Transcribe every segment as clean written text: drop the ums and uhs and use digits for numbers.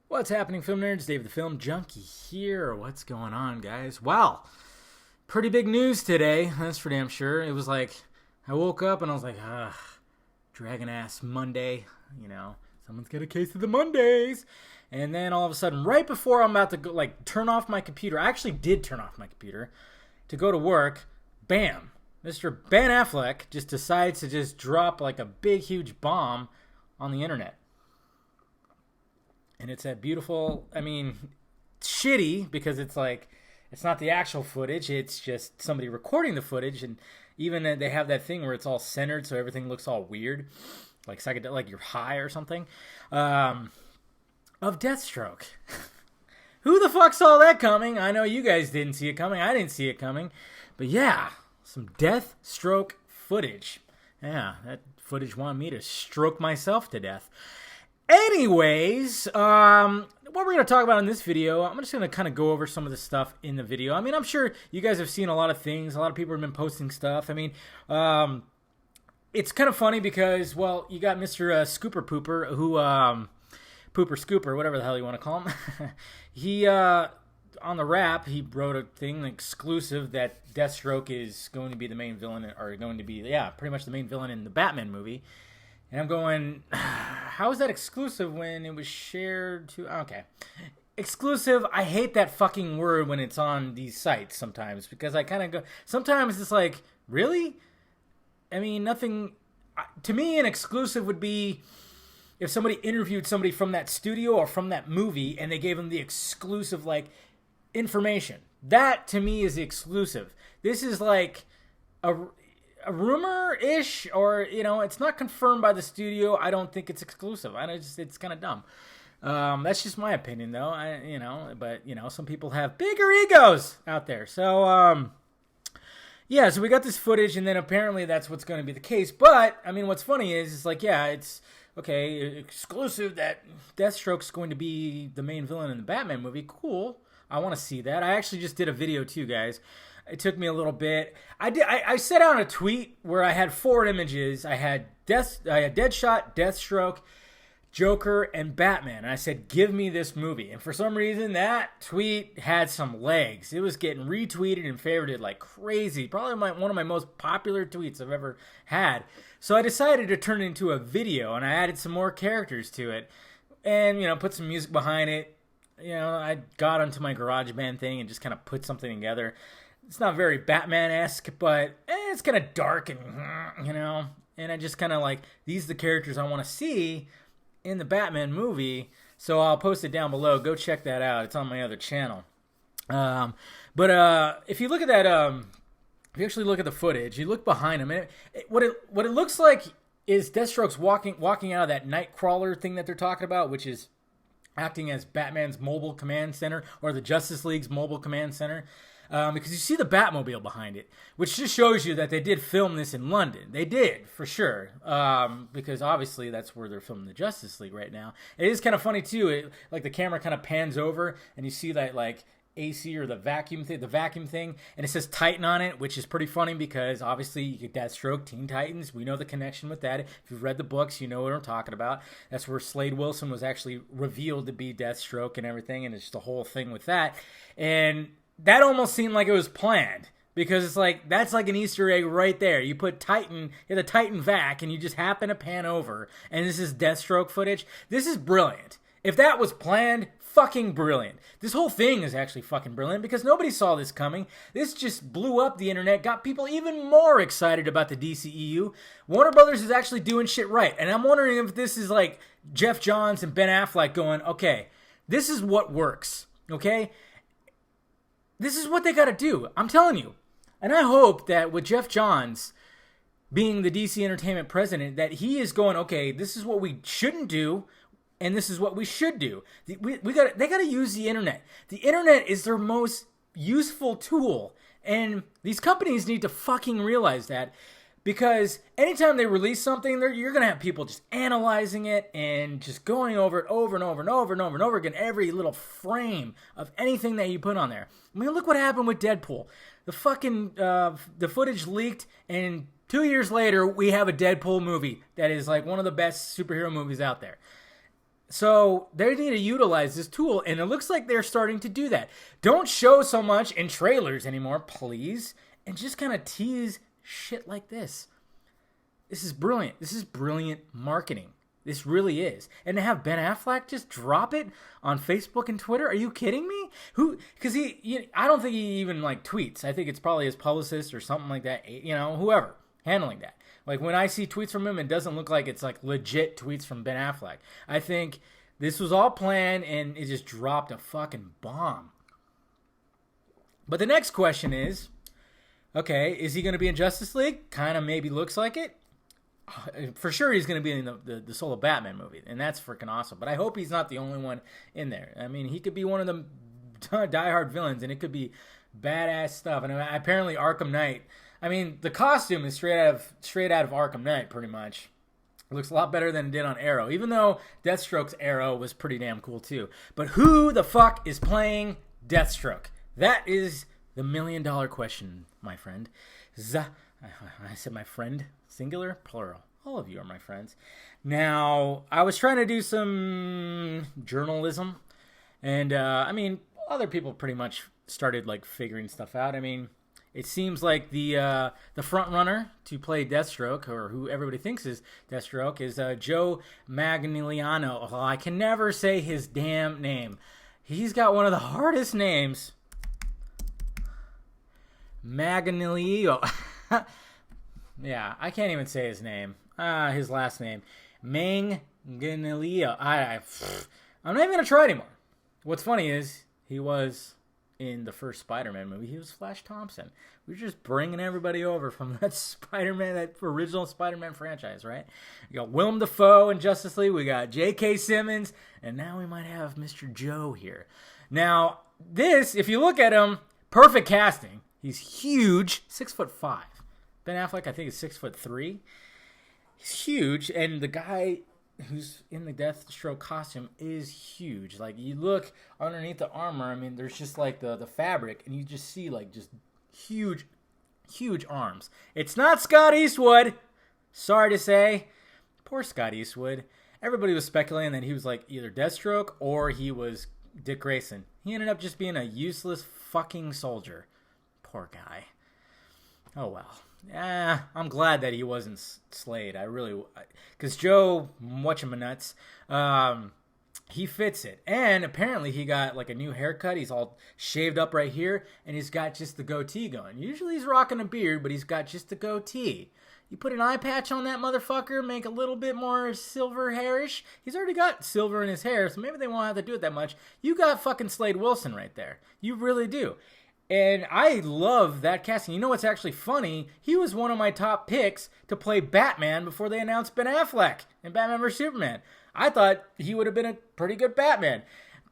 What's happening, film nerds? Dave the Film Junkie here. What's going on, guys? Well, pretty big news today, that's for damn sure. It was like, I woke up and I was like, dragon ass Monday, someone's got a case of the Mondays. And then all of a sudden, right before I'm about to go, turn off my computer, I actually did turn off my computer to go to work, bam, Mr. Ben Affleck just decides to just drop like a big, huge bomb on the internet. And it's that beautiful, shitty, because it's like, it's not the actual footage, it's just somebody recording the footage, and even they have that thing where it's all centered, so everything looks all weird, like psychedelic, like you're high or something, of Deathstroke. Who the fuck saw that coming? I know you guys didn't see it coming, I didn't see it coming, but yeah, some Deathstroke footage. Yeah, that footage wanted me to stroke myself to death. Anyways, what we're going to talk about in this video, I'm just going to kind of go over some of the stuff in the video. I'm sure you guys have seen a lot of things. A lot of people have been posting stuff. It's kind of funny because, well, you got Mr. Scooper Pooper, who, Pooper Scooper, whatever the hell you want to call him. He, on the Wrap, he wrote a thing, exclusive, that Deathstroke is going to be the main villain, or going to be, pretty much the main villain in the Batman movie. And I'm going, how is that exclusive when it was shared to... Okay. Exclusive, I hate that fucking word when it's on these sites sometimes, because I kind of go... Sometimes it's like, really? Nothing... To me, an exclusive would be if somebody interviewed somebody from that studio or from that movie, and they gave them the exclusive, information. That, to me, is exclusive. This is like a rumor-ish, or, it's not confirmed by the studio. I don't think it's exclusive. It's kind of dumb. That's just my opinion, though. But some people have bigger egos out there. So, so we got this footage, and then apparently that's what's going to be the case. But, what's funny is it's okay, exclusive that Deathstroke's going to be the main villain in the Batman movie. Cool. I want to see that. I actually just did a video, too, guys. It took me a little bit. I set out a tweet where I had 4 images. I had Deadshot, Deathstroke, Joker, and Batman. And I said, give me this movie. And for some reason, that tweet had some legs. It was getting retweeted and favorited like crazy. Probably one of my most popular tweets I've ever had. So I decided to turn it into a video, and I added some more characters to it. And, put some music behind it. I got onto my GarageBand thing and just kind of put something together. It's not very Batman-esque, but it's kind of dark and, and I just kind of these are the characters I want to see in the Batman movie, so I'll post it down below. Go check that out. It's on my other channel. But if you look at that, if you actually look at the footage, you look behind him, what it looks like is Deathstroke's walking out of that Nightcrawler thing that they're talking about, which is acting as Batman's mobile command center, or the Justice League's mobile command center. Because you see the Batmobile behind it, which just shows you that they did film this in London. They did, for sure, because obviously that's where they're filming the Justice League right now. It is kind of funny, too. The camera kind of pans over, and you see that, AC or the vacuum thing, and it says Titan on it, which is pretty funny because obviously you get Deathstroke, Teen Titans. We know the connection with that. If you've read the books, you know what I'm talking about. That's where Slade Wilson was actually revealed to be Deathstroke and everything, and it's just a whole thing with that. And that almost seemed like it was planned, because it's that's like an Easter egg right there. You put Titan, the Titan vac, and you just happen to pan over, and this is Deathstroke footage. This is brilliant. If that was planned, fucking brilliant. This whole thing is actually fucking brilliant, because nobody saw this coming. This just blew up the internet, got people even more excited about the DCEU. Warner Brothers is actually doing shit right, and I'm wondering if this is Jeff Johns and Ben Affleck going, okay, this is what works, okay? This is what they got to do. I'm telling you. And I hope that with Jeff Johns being the DC Entertainment president, that he is going, okay, this is what we shouldn't do, and this is what we should do. They got to use the internet. The internet is their most useful tool, and these companies need to fucking realize that, because anytime they release something, you're going to have people just analyzing it and just going over it over and over and over and over and over again, every little frame of anything that you put on there. Look what happened with Deadpool. The footage leaked, and 2 years later, we have a Deadpool movie that is one of the best superhero movies out there. So they need to utilize this tool, and it looks like they're starting to do that. Don't show so much in trailers anymore, please, and just kind of tease shit like this. This is brilliant. This is brilliant marketing. This really is. And to have Ben Affleck just drop it on Facebook and Twitter, are you kidding me? Because I don't think he even like tweets. I think it's probably his publicist or something like that. Whoever handling that. Like when I see tweets from him, it doesn't look like it's like legit tweets from Ben Affleck. I think this was all planned and it just dropped a fucking bomb. But the next question is, okay, is he going to be in Justice League? Kind of maybe looks like it. For sure he's going to be in the solo Batman movie, and that's freaking awesome. But I hope he's not the only one in there. I mean, he could be one of the diehard villains, and it could be badass stuff. And apparently Arkham Knight, I mean, the costume is straight out of Arkham Knight, pretty much. It looks a lot better than it did on Arrow, even though Deathstroke's Arrow was pretty damn cool too. But who the fuck is playing Deathstroke? That is the $1 million question, my friend. I said my friend, singular, plural. All of you are my friends. Now, I was trying to do some journalism, and I mean, other people pretty much started like figuring stuff out. I mean, it seems like the front runner to play Deathstroke, or who everybody thinks is Deathstroke, is Joe Manganiello. Oh, I can never say his damn name. He's got one of the hardest names. Manganiello. Yeah, I can't even say his name. His last name. Manganiello. I'm not even going to try anymore. What's funny is he was in the first Spider-Man movie. He was Flash Thompson. We're just bringing everybody over from that Spider-Man, that original Spider-Man franchise, right? You got Willem Dafoe in Justice League. We got J.K. Simmons. And now we might have Mr. Joe here. Now, this, if you look at him, perfect casting. He's huge, 6'5". Ben Affleck, I think, is 6'3". He's huge, and the guy who's in the Deathstroke costume is huge. Like, you look underneath the armor, I mean, there's just like the fabric, and you just see like just huge arms. It's not Scott Eastwood. Sorry to say. Poor Scott Eastwood. Everybody was speculating that he was like either Deathstroke or he was Dick Grayson. He ended up just being a useless fucking soldier. Poor guy. Oh well. I'm glad that he wasn't Slade. I really, because Joe Whatchamanuts, he fits it. And apparently he got like a new haircut. He's all shaved up right here, and he's got just the goatee going. Usually he's rocking a beard, but he's got just the goatee. You put an eye patch on that motherfucker, make a little bit more silver hairish. He's already got silver in his hair, so maybe they won't have to do it that much. You got fucking Slade Wilson right there. You really do. And I love that casting. You know what's actually funny? He was one of my top picks to play Batman before they announced Ben Affleck in Batman vs. Superman. I thought he would have been a pretty good Batman.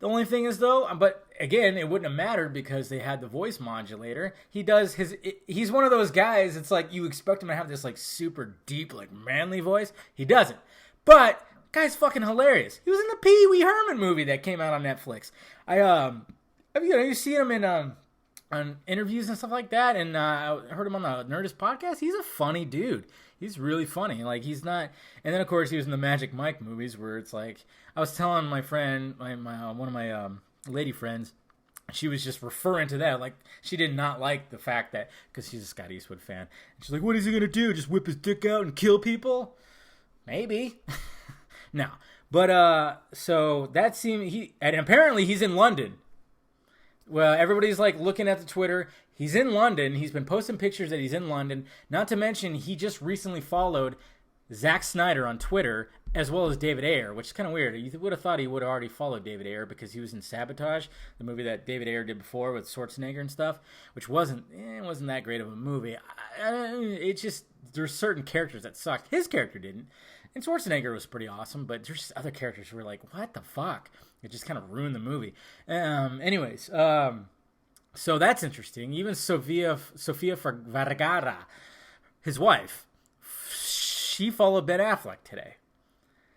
The only thing is, though, but again, it wouldn't have mattered because they had the voice modulator. He's one of those guys, it's like you expect him to have this like super deep, like manly voice. He doesn't. But, guy's fucking hilarious. He was in the Pee Wee Herman movie that came out on Netflix. Have you seen him in on interviews and stuff like that, and I heard him on the Nerdist podcast. He's a funny dude. He's really funny. Like, he's not... And then, of course, he was in the Magic Mike movies where it's like... I was telling my friend, one of my lady friends, she was just referring to that. Like, she did not like the fact that... Because she's a Scott Eastwood fan. And she's like, what is he going to do? Just whip his dick out and kill people? Maybe. No. But, so, that seemed... And apparently, he's in London. Well, everybody's like looking at the Twitter. He's in London. He's been posting pictures that he's in London. Not to mention, he just recently followed Zack Snyder on Twitter, as well as David Ayer, which is kind of weird. You would have thought he would have already followed David Ayer because he was in Sabotage, the movie that David Ayer did before with Schwarzenegger and stuff, which wasn't that great of a movie. It's just, there's certain characters that sucked. His character didn't. And Schwarzenegger was pretty awesome, but there's just other characters who were like, what the fuck? It just kind of ruined the movie. So that's interesting. Even Sofia Vergara, his wife, she followed Ben Affleck today.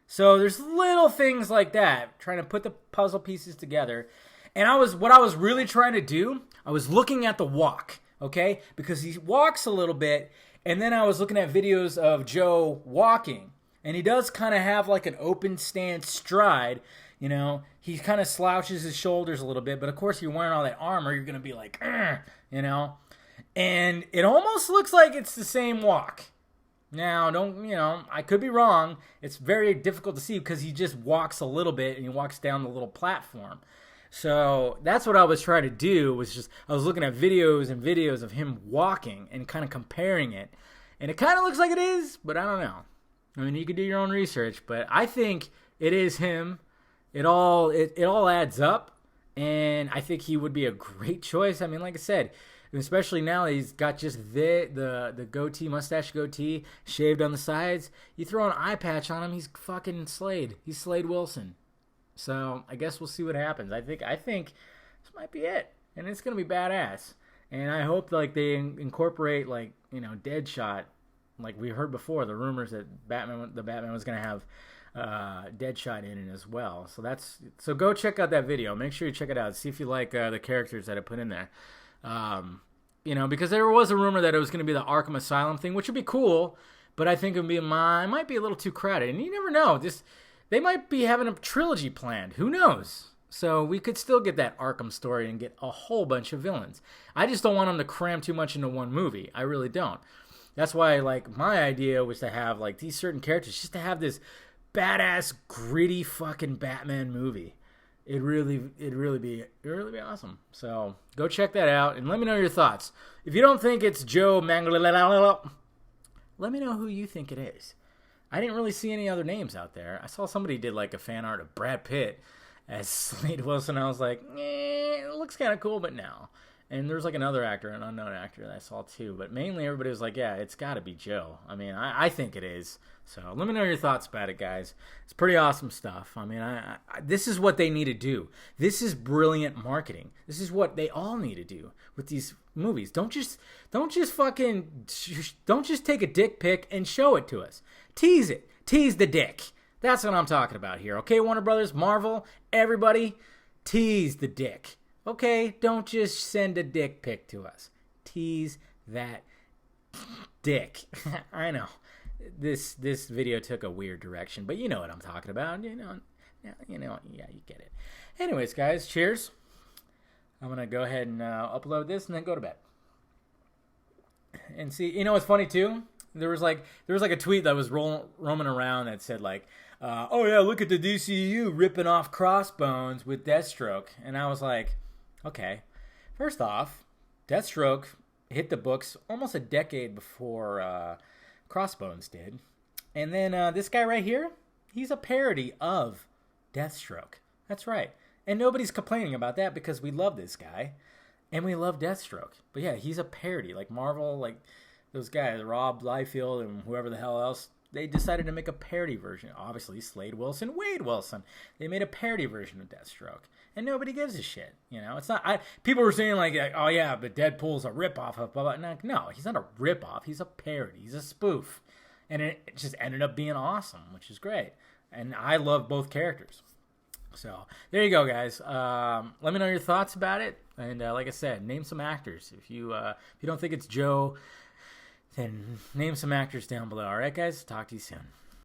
So there's little things like that, trying to put the puzzle pieces together. And what I was really trying to do, I was looking at the walk, okay? Because he walks a little bit, and then I was looking at videos of Joe walking. And he does kind of have like an open stance stride. You know, he kind of slouches his shoulders a little bit, but of course you're wearing all that armor, you're going to be like, you know. And it almost looks like it's the same walk. Now, I could be wrong. It's very difficult to see because he just walks a little bit and he walks down the little platform. So that's what I was trying to do, I was looking at videos and videos of him walking and kind of comparing it. And it kind of looks like it is, but I don't know. I mean, you could do your own research, but I think it is him. It all adds up, and I think he would be a great choice. I mean, like I said, especially now that he's got just the goatee, mustache goatee, shaved on the sides. You throw an eye patch on him, he's fucking Slade. He's Slade Wilson. So I guess we'll see what happens. I think this might be it, and it's gonna be badass. And I hope like they incorporate like Deadshot, like we heard before, the rumors that the Batman was gonna have Deadshot in it as well. So go check out that video. Make sure you check it out. See if you like the characters that I put in there. Because there was a rumor that it was going to be the Arkham Asylum thing, which would be cool, but I think it might be a little too crowded. And you never know. They might be having a trilogy planned. Who knows? So we could still get that Arkham story and get a whole bunch of villains. I just don't want them to cram too much into one movie. I really don't. That's why, like, my idea was to have like these certain characters, just to have this badass, gritty fucking Batman movie. It'd really be awesome. So go check that out and let me know your thoughts. If you don't think it's Joe Manganiello, let me know who you think it is. I didn't really see any other names out there. I saw somebody did like a fan art of Brad Pitt as Slade Wilson. I was like, it looks kind of cool, but no. And there's like another actor, an unknown actor that I saw too. But mainly everybody was like, yeah, it's got to be Joe. I mean, I think it is. So let me know your thoughts about it, guys. It's pretty awesome stuff. I mean, this is what they need to do. This is brilliant marketing. This is what they all need to do with these movies. Don't just take a dick pic and show it to us. Tease it. Tease the dick. That's what I'm talking about here. Okay, Warner Brothers, Marvel, everybody, tease the dick. Okay, don't just send a dick pic to us. Tease that dick. I know. This video took a weird direction, but you know what I'm talking about. Yeah, you get it. Anyways, guys, cheers. I'm gonna go ahead and upload this and then go to bed. And see, what's funny too? There was like a tweet that was roaming around that said like, "Oh yeah, look at the DCEU ripping off Crossbones with Deathstroke," and I was like, okay. First off, Deathstroke hit the books almost a decade before Crossbones did. And then this guy right here, he's a parody of Deathstroke. That's right. And nobody's complaining about that because we love this guy. And we love Deathstroke. But yeah, he's a parody. Like Marvel, like those guys, Rob Liefeld and whoever the hell else, they decided to make a parody version. Obviously, Slade Wilson, Wade Wilson. They made a parody version of Deathstroke. And nobody gives a shit. It's not. People were saying like, oh yeah, but Deadpool's a ripoff of blah blah. No, he's not a ripoff. He's a parody. He's a spoof, and it just ended up being awesome, which is great. And I love both characters. So there you go, guys. Let me know your thoughts about it. And like I said, name some actors. If you don't think it's Joe, then name some actors down below. All right, guys. Talk to you soon.